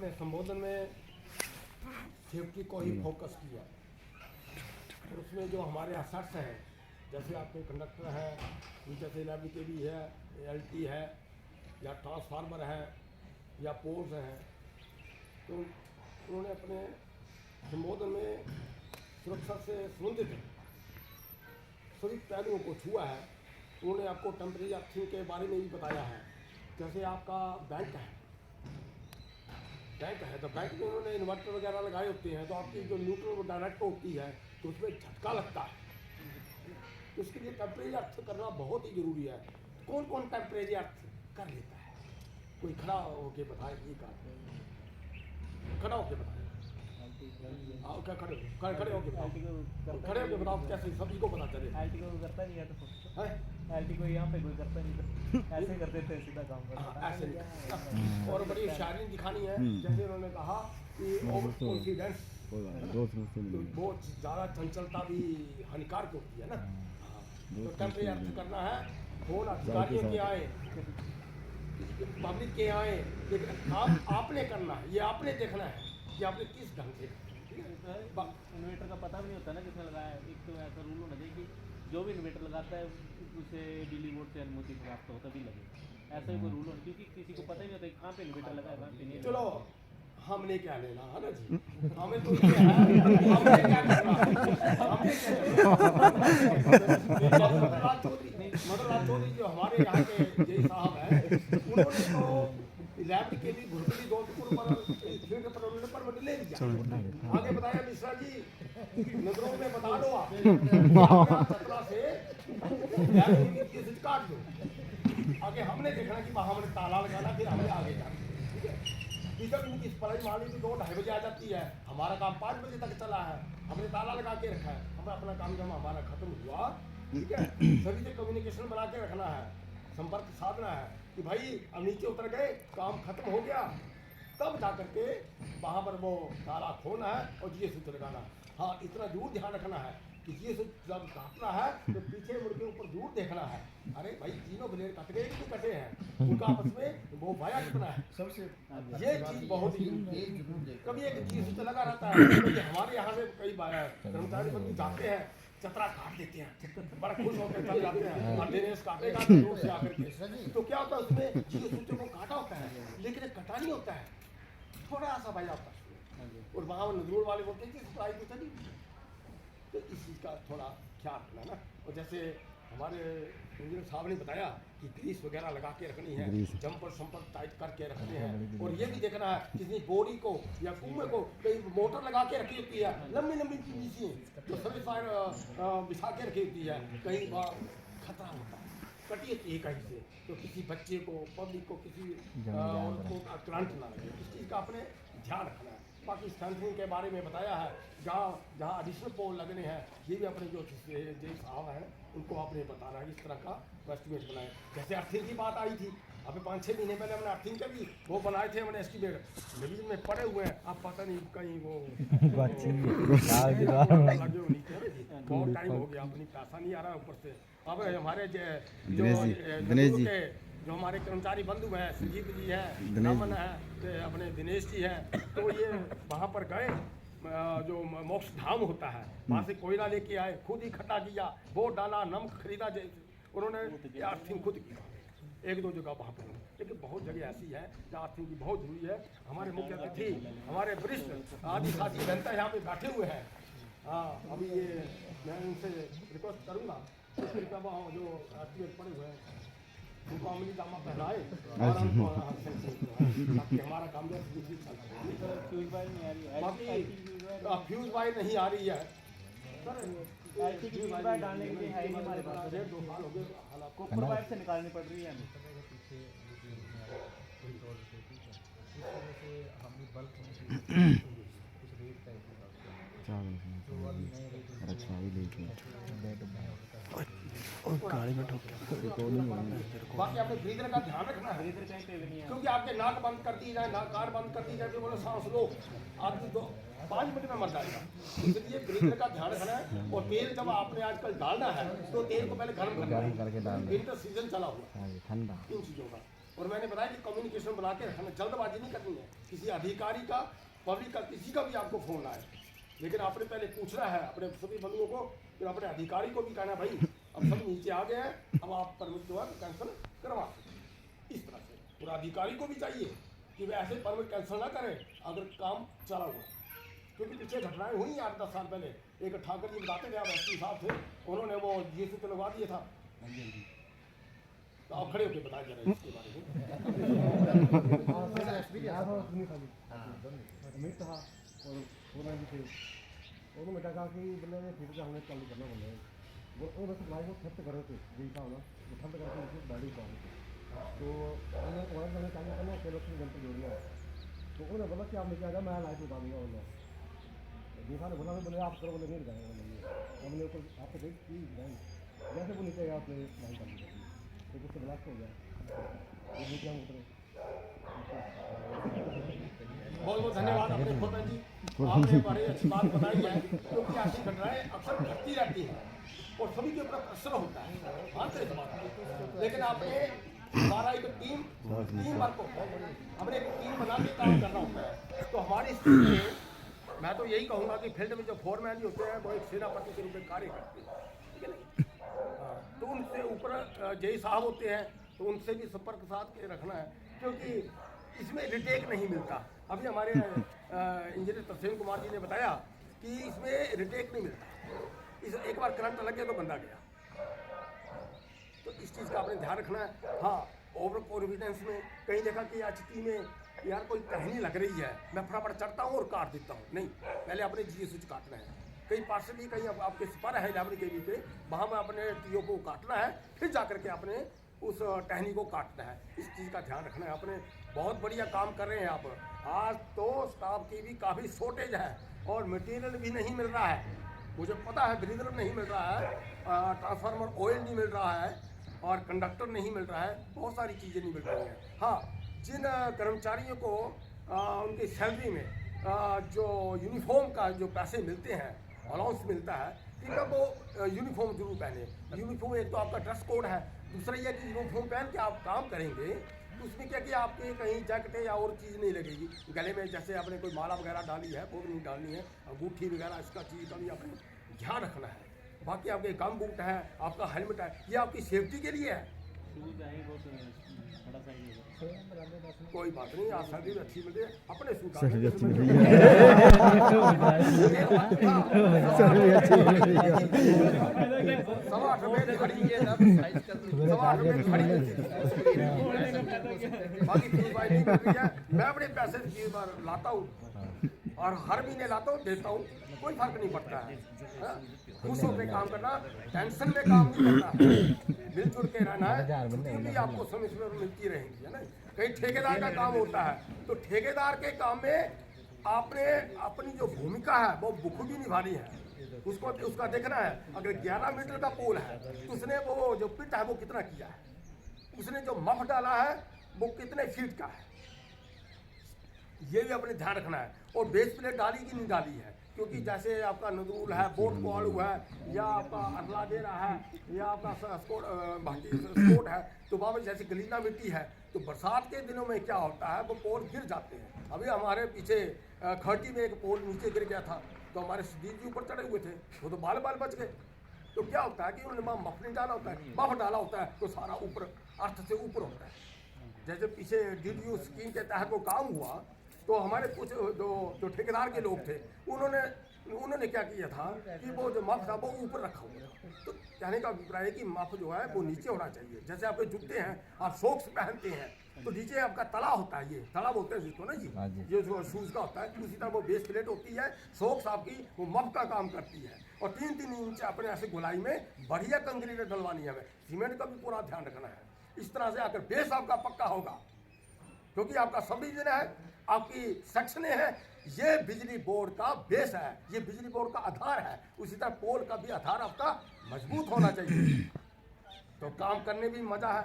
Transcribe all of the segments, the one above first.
अपने संबोधन में सेफ्टी को ही फोकस किया और उसमें जो हमारे असर्स हैं, जैसे आपके कंडक्टर है, जैसे भी है, एलटी है या ट्रांसफार्मर है या पोल्स हैं, तो उन्होंने अपने संबोधन में सुरक्षा से संबंधित सभी पहलुओं को छुआ है। उन्होंने आपको टेम्परेरी अर्थिंग के बारे में भी बताया है। जैसे आपका बैंक है तो बैंक में उन्होंने इन्वर्टर वगैरह लगाए होते हैं, तो आपकी जो न्यूट्रल डायरेक्ट होती है तो उसमें झटका लगता है, तो इसके लिए टेम्परेरी अर्थ करना बहुत ही ज़रूरी है। कौन कौन टेम्परेरी अर्थ कर लेता है? कोई खड़ा होके बताए, ये खड़ा होके बताए। हाँ, क्या खड़े होके बताओ कैसे सभी को पता चले। एलटी को करता नहीं है तो एलटी को यहाँ पे कोई करता नहीं, ऐसे कर देते हैं सीधा काम करता ऐसे नहीं। और बड़ी शायरी दिखानी है, जैसे उन्होंने कहा कि ओवर कॉन्फिडेंस बहुत ज़्यादा चंचलता भी हानिकारक होती है ना। तो टेम्परेरी अर्थ करना है, कौन अधिकारियों के आए, पब्लिक के आए, लेकिन आपने करना है, ये आपने देखना है कि आपने किस ढंग से। इन्वर्टर का पता भी नहीं होता ना किसने लगाया है। एक तो ऐसा रूल होना चाहिए कि जो भी इन्वर्टर लगाता है उसे बिजली बोर्ड से अनुमति प्राप्त हो तभी लगे, ऐसा ही कोई रूल होना, क्योंकि किसी को पता ही नहीं होता कहाँ पे इन्वर्टर लगा है कहाँ पे नहीं। चलो हमने क्या लेना है ना जी, हमें तो क्या है, हमने क्या करना, हमने क्या मदनलाल चौधरी जो हमारे यहाँ के जय साहब हैं, उन्होंने तो लैब के लिए घुड़कली दौलतपुर पर उन्होंने परमिट ले लिया। आगे बताया मिश्रा जी, नजरों में बता दो आप सत्रह से काट दो। आगे हमने देखना कि वहाँ हमने ताला लगाना, फिर हमने आगे जाना। ठीक है, इधर इनकी पढ़ाई मान लीजिए 2-2:30 बजे आ जाती है, हमारा काम 5 बजे तक चला है, हमने ताला लगा के रखा है। हमें अपना काम जब हमारा खत्म हुआ, ठीक है, सभी से कम्युनिकेशन बना के रखना है, संपर्क साधना है कि भाई अब नीचे उतर गए, काम खत्म हो गया, तब जा करके वहाँ पर वो ताला खोलना है और जीए सूत्र लगाना। हाँ, इतना दूर ध्यान रखना है कि जीए सूत्र जब काटना है तो पीछे मुड़ के ऊपर दूर देखना है। अरे भाई, तीनों ब्लेड कट गए कि कटे हैं, उनका आपस में वो भाया कितना है, सबसे ये चीज़ बहुत ही कभी एक जीए सूत्र लगा रहता है। हमारे यहाँ से कई कर्मचारी बंधु जाते हैं, चतरा काट देते हैं, बड़ा खुश होकर चल जाते हैं, और दिनेश काटेगा दूर से आकर के। तो क्या होता है उसमें जीए सूत्र को काटा होता है, लेकिन कटा नहीं होता है, थोड़ा सा भाई होता है, और वहाँ नजरूल वाले बोलते हैं कि सप्लाई तो चली। तो इस चीज़ का थोड़ा ख्याल रखना ना। और जैसे हमारे इंजीनियर साहब ने बताया कि ग्रीस वगैरह लगा के रखनी है, जंपर संपर्क टाइट करके रखते हैं, और ये भी देखना है किसी बोरी को या कुएं को कहीं मोटर लगा के रखी होती है, लंबी लंबी चीज़ें जो सर्विस फायर बिछा के रखी होती है, कहीं खतरा होता है, कटी होती है कहीं से, तो किसी बच्चे को, पब्लिक को, किसी को करंट ना लगे, इस चीज़ का आपने ध्यान रखना है। बाकी स्ट्रेंथनिंग के बारे में बताया है, जहाँ एडिशनल पोल लगने हैं, ये भी अपने जो जय साहब हैं उनको आपने बताना है, इस तरह का एस्टिमेट बनाए। जैसे अर्थिंग की बात आई थी, अभी 5-6 महीने पहले हमने अर्थिंग के भी वो बनाए थे, हमने एस्टिमेट रिवीजन में पड़े हुए हैं, आप पता नहीं कहीं वो बहुत टाइम हो गया, अपनी पैसा नहीं आ रहा ऊपर से। अब हमारे जो हमारे कर्मचारी बंधु हैं, संजीव जी हैं, रमन है, तो अपने दिनेश जी हैं, तो ये वहाँ पर गए, जो मोक्ष धाम होता है वहाँ से कोयला लेके आए, खुद ही इकट्ठा किया, वोट डाला, नमक खरीदा, उन्होंने अर्थिंग खुद किया 1-2 जगह वहाँ पर। लेकिन बहुत जगह ऐसी है जहाँ अर्थिंग की बहुत जरूरी है। हमारे मुख्य अतिथि, हमारे वरिष्ठ आदिवासी जनता यहाँ पे बैठे हुए हैं। हाँ, अभी ये मैं उनसे रिक्वेस्ट करूँगा जो एस्टिमेट पड़े हुए हैं उनको अमली जामा पहनाए और हमको ताकि हमारा काम जो फ्यूज वायर नहीं आ रही है सर, डालने के लिए है ही हमारे पास 2 साल हो गए, कॉपर वायर से निकालनी पड़ रही है हमें। बाकी आपने ब्रीदर का ध्यान रखना है, क्योंकि आपके नाक बंद कर दी जाए, कार बंद कर दी जाए, तो बोलो सांस लो, आदमी 5 मिनट में मर जाएगा। इसलिए ब्रीदर का ध्यान रखना है। और तेल जब आपने आजकल डालना है तो तेल को पहले गर्म करना है, विंटर सीजन चला हुआ है, इन चीज़ों का और मैंने बताया कि कम्युनिकेशन बना के रखना, जल्दबाजी नहीं करनी है। किसी अधिकारी का, पब्लिक का, किसी का भी आपको फ़ोन आए, लेकिन आपने पहले पूछना है अपने सभी बंधुओं को, फिर अपने अधिकारी को भी कहना भाई अब सब नीचे आ गए हैं, अब आप परमिट जो है कैंसिल करवा सकते। इस तरह से और अधिकारी को भी चाहिए कि वे ऐसे परमिट कैंसिल ना करें अगर काम चला हुआ। क्योंकि पीछे घटनाएं हुई 8-10 साल पहले, एक ठाकर जी बताते थे, आप एसपी साहब थे, उन्होंने वो जीएसटी पे लगवा दिया था। तो आप खड़े होकर बताया जा रहे हैं इसके बारे में। अमित था और वो थे, उन्होंने बेटा कहा कि बंदे ने फिर हमने चालू करना बंदे वो बस भाई को खर्च कर रहे थे, यही था ना, वो खर्च करके उसे गाड़ी उठा रहे थे। तो उन्होंने उन्होंने काम करना अकेले अपनी जन को जोड़ना है। तो उन्होंने बोला कि आप लेके आ जाओ, मैं लाइट उठा दूँगा। उन्होंने दूसरा ने बोला बोले आप करो, बोले नहीं लगाएंगे, बोले हमने ऊपर आपको देख की लगाएंगे। जैसे वो नीचे गया अपने लाइन चालू कर दी, तो कुछ ब्लास्ट हो गया, वो नीचे हम उतरे। बहुत बहुत धन्यवाद अपने खोपन जी, आपने बड़ी अच्छी बात बताई है। क्योंकि ऐसी घटनाएं अक्सर घटती रहती हैं और सभी के ऊपर प्रेशर होता है, मानते हैं इस बात को। लेकिन आपने हमारा एक टीम वर्क होता है, हमने एक टीम बना के काम करना होता है। तो हमारी स्थिति में मैं तो यही कहूँगा कि फील्ड में जो फोरमैन जी होते हैं वो एक सेनापति के रूप में कार्य करते हैं, ठीक है नहीं। तो उनसे ऊपर जय साहब होते हैं, तो उनसे भी संपर्क साथ के रखना है, क्योंकि इसमें रिटेक नहीं मिलता। अभी हमारे इंजीनियर तरसेम कुमार जी ने बताया कि इसमें रिटेक नहीं मिलता, इस एक बार करंट लग गया तो बंदा गया। तो इस चीज़ का आपने ध्यान रखना है। हाँ, ओवर कॉन्फिडेंस में कहीं देखा कि एचटी में यार कोई टहनी लग रही है, मैं फटाफट चढ़ता हूँ और काट देता हूँ, नहीं, पहले अपने जी स्विच काटना है। कहीं पार्सली कहीं आपके स्पर है लाइब्रेरी के बीच पे, वहाँ में अपने टीओ को काटना है, फिर जा करके अपने उस टहनी को काटना है। इस चीज़ का ध्यान रखना है। अपने बहुत बढ़िया काम कर रहे हैं आप। आज तो स्टाफ की भी काफ़ी शॉर्टेज है और मटेरियल भी नहीं मिल रहा है। मुझे पता है ग्रीनर नहीं मिल रहा है, ट्रांसफार्मर ऑयल नहीं मिल रहा है और कंडक्टर नहीं मिल रहा है, बहुत सारी चीज़ें नहीं मिल रही हैं। हाँ, जिन कर्मचारियों को उनकी सैलरी में जो यूनिफॉर्म का जो पैसे मिलते हैं, अलाउंस मिलता है, इनका वो यूनिफॉर्म जरूर पहने। यूनिफॉर्म एक तो आपका ड्रेस कोड है, दूसरा यह कि यूनिफॉर्म पहन के आप काम करेंगे तो उसमें क्या कि आपके कहीं जैकेट या और चीज़ नहीं लगेगी गले में, जैसे आपने कोई माला वगैरह डाली है वो भी नहीं डालनी है, अंगूठी वगैरह इसका चीज़ का भी आपने ध्यान रखना है। बाकी आपके गम बूट है, आपका हेलमेट है, ये आपकी सेफ्टी के लिए है। शूज है वो तो बड़ा सही है। कोई बात नहीं, आज सर्दी भी अच्छी मिल रही है, अपने सूट सर्दी अच्छी मिल रही है। सवा 8 रुपये खड़ी है ना, सवा 8 रुपये खड़ी है। बाकी फीस भाई नहीं मिल रही है, मैं अपने पैसे की बार लाता हूँ और हर महीने लाता हूँ, देता हूँ, कोई फर्क नहीं पड़ता है। खुश होकर काम करना, टेंशन में काम नहीं करना, मिलजुल के रहना है, छुट्टियाँ भी आपको समय समय मिलती रहेंगी, है ना। कहीं ठेकेदार का काम होता है तो ठेकेदार के काम में आपने अपनी जो भूमिका है वो बखूबी निभानी है, उसको उसका देखना है। अगर 11 मीटर का पोल है तो उसने वो जो पिट है वो कितना किया है, उसने जो मफ डाला है वो कितने फीट का है, ये भी अपने ध्यान रखना है। और बेस प्लेट डाली कि नहीं डाली है, क्योंकि जैसे आपका नदूल है, बोट कॉल हुआ है, या आपका अरला दे रहा है, या आपका स्पोर्ट है, तो वहाँ पर जैसे गलीना मिट्टी है तो बरसात के दिनों में क्या होता है वो पोल गिर जाते हैं। अभी हमारे पीछे खर्टी में एक पोल नीचे गिर गया था तो हमारे सदीर जी ऊपर चढ़े हुए थे, वो तो बाल बाल बच गए। तो क्या होता है कि उन्होंने वहाँ मफ नहीं डाला होता है, मफ डाला होता है तो सारा ऊपर अर्थ से ऊपर होता है। जैसे पीछे DDU स्कीम के तहत वो काम हुआ तो हमारे कुछ जो ठेकेदार के लोग थे उन्होंने क्या किया था कि वो जो मफ था वो ऊपर रखा हुआ था। तो कहने का अभिप्राय है कि मफ जो है वो नीचे होना चाहिए। जैसे आपके जूते हैं, आप सॉक्स पहनते हैं तो नीचे आपका तला होता है, ये तला बोलते हैं जिसको ना जी, ये जो शूज़ का होता है, उसी तरह वो बेस प्लेट होती है, सॉक्स आपकी वो मफ का काम करती है। और 3-3 इंच अपने ऐसे गोलाई में बढ़िया कंक्रीट डलवानी है, हमें सीमेंट का भी पूरा ध्यान रखना है। इस तरह से आकर बेस आपका पक्का होगा, क्योंकि आपका सब डिवीजन है, आपकी सेक्शन है, ये बिजली बोर्ड का बेस है, ये बिजली बोर्ड का आधार है। उसी तरह पोल का भी आधार आपका मजबूत होना चाहिए, तो काम करने भी मजा है,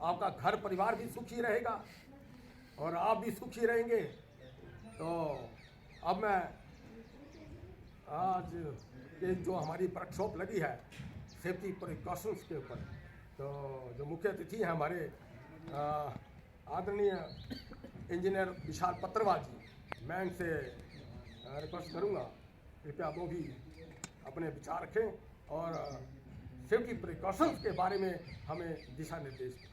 आपका घर परिवार भी सुखी रहेगा और आप भी सुखी रहेंगे। तो अब मैं आज ये जो हमारी वर्कशॉप लगी है सेफ्टी प्रिकॉशंस के ऊपर, तो जो मुख्य अतिथि हैं हमारे आदरणीय इंजीनियर विशाल पत्रवाल जी, मैं इनसे रिक्वेस्ट करूँगा कृपया वो भी अपने विचार रखें और सेफ्टी प्रिकॉशंस के बारे में हमें दिशा निर्देश दें।